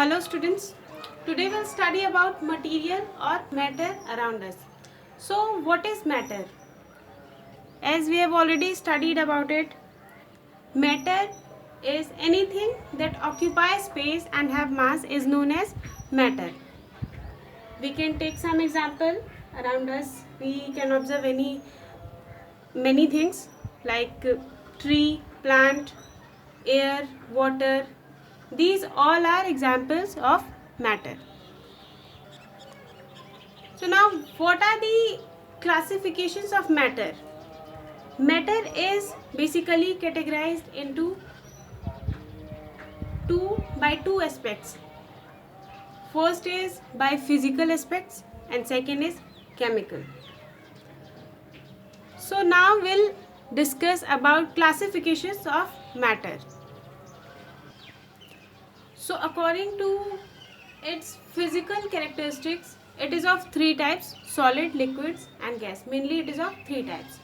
Hello students, today we'll study about material or matter around us. So what is matter? As we have already studied about it, matter is anything that occupies space and have mass is known as matter. We can take some example around us. We can observe many things like tree, plant, air, water. These all are examples of matter. So now what are the classifications of matter? Matter is basically categorized into two aspects. First is by physical aspects and second is chemical. So now we'll discuss about classifications of matter. So according to its physical characteristics, it is of three types: solid, liquids and gas. Mainly it is of three types.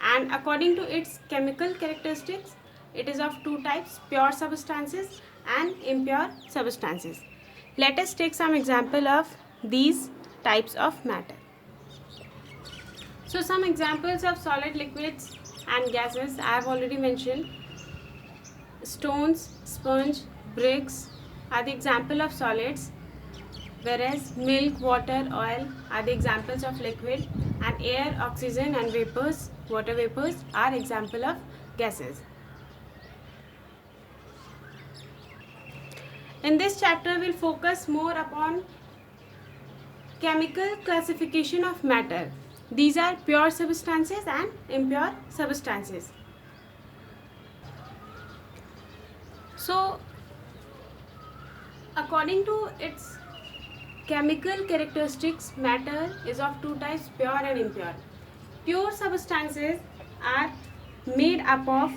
And according to its chemical characteristics, it is of two types: pure substances and impure substances. Let us take some example of these types of matter. So some examples of solid, liquids and gases I have already mentioned. Stones, sponge, bricks are the example of solids, whereas milk, water, oil are the examples of liquid, and air, oxygen and vapors, water vapors are example of gases. In this chapter we'll focus more upon chemical classification of matter. These are pure substances and impure substances. So according to its chemical characteristics, matter is of two types: pure and impure. Pure substances are made up of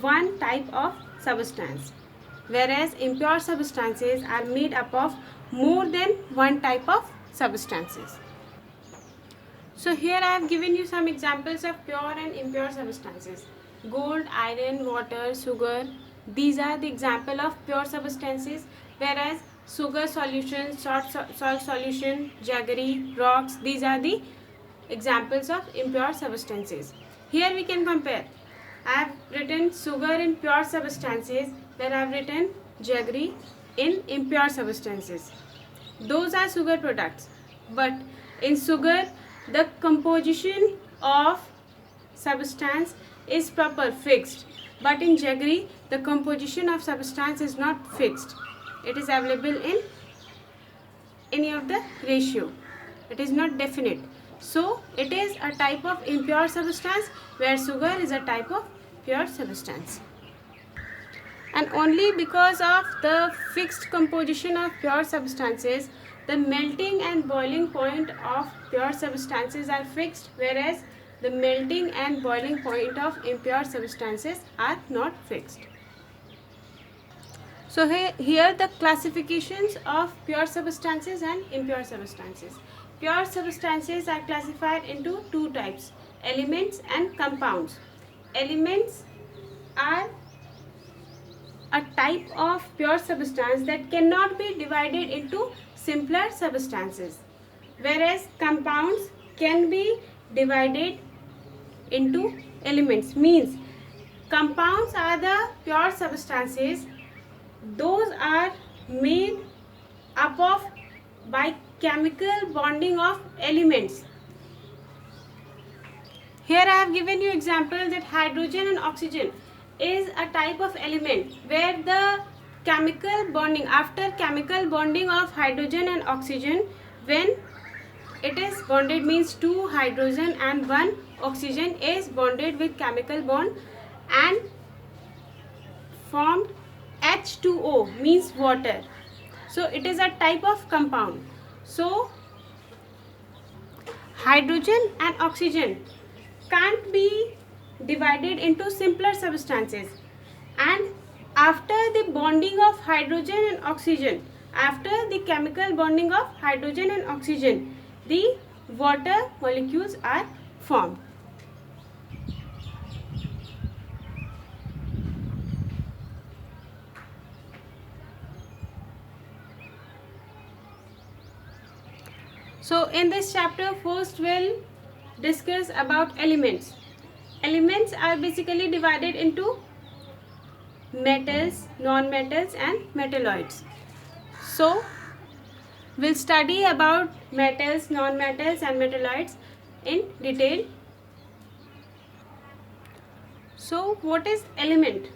one type of substance, whereas impure substances are made up of more than one type of substances. So here I have given you some examples of pure and impure substances. Gold, iron, water, sugar. These are the example of pure substances, whereas sugar solution, salt solution, jaggery, rocks, these are the examples of impure substances. Here we can compare. I have written sugar in pure substances, where I have written jaggery in impure substances. Those are sugar products, but in sugar the composition of substance is proper, fixed, but in jaggery the composition of substance is not fixed. It is available in any of the ratio. It is not definite. So it is a type of impure substance, where sugar is a type of pure substance. And only because of the fixed composition of pure substances, the melting and boiling point of pure substances are fixed, whereas the melting and boiling point of impure substances are not fixed. So here the classifications of pure substances and impure substances. Pure substances are classified into two types: elements and compounds. Elements are a type of pure substance that cannot be divided into simpler substances, whereas compounds can be divided into elements. Means compounds are the pure substances, those are made up of by chemical bonding of elements. Here I have given you example that hydrogen and oxygen is a type of element where the chemical bonding, after chemical bonding of hydrogen and oxygen, when it is bonded, means two hydrogen and one oxygen is bonded with chemical bond and formed H2O, means water. So it is a type of compound. So hydrogen and oxygen can't be divided into simpler substances, and after the bonding of hydrogen and oxygen, after the chemical bonding of hydrogen and oxygen, the water molecules are formed. So in this chapter, first we'll discuss about elements. Elements are basically divided into metals, non-metals and metalloids. So we'll study about metals, non-metals and metalloids in detail. So what is element?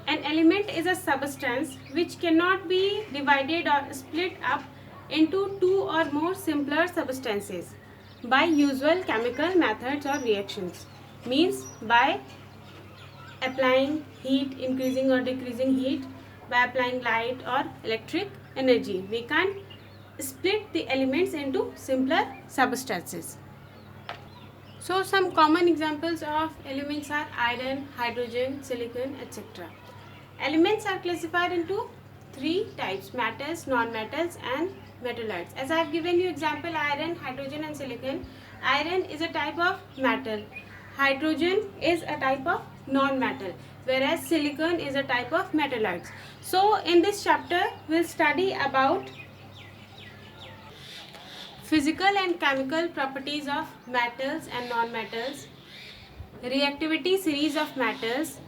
An element is a substance which cannot be divided or split up into two or more simpler substances by usual chemical methods or reactions. Means by applying heat, increasing or decreasing heat, by applying light or electric energy. We can split the elements into simpler substances. So some common examples of elements are iron, hydrogen, silicon, etc. Elements are classified into three types: metals, non-metals and metalloids. As I have given you example, iron, hydrogen and silicon. Iron is a type of metal. Hydrogen is a type of non-metal, whereas silicon is a type of metalloids. So in this chapter, we'll study about physical and chemical properties of metals and non-metals, reactivity series of metals,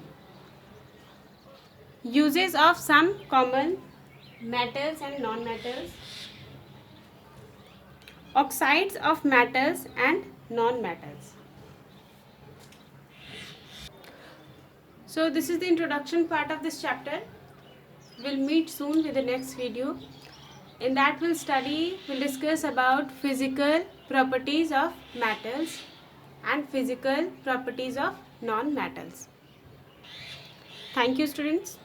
uses of some common metals and non-metals, oxides of metals and non-metals. So this is the introduction part of this chapter. We'll meet soon with the next video. In that we'll discuss about physical properties of metals and physical properties of non-metals. Thank you, students.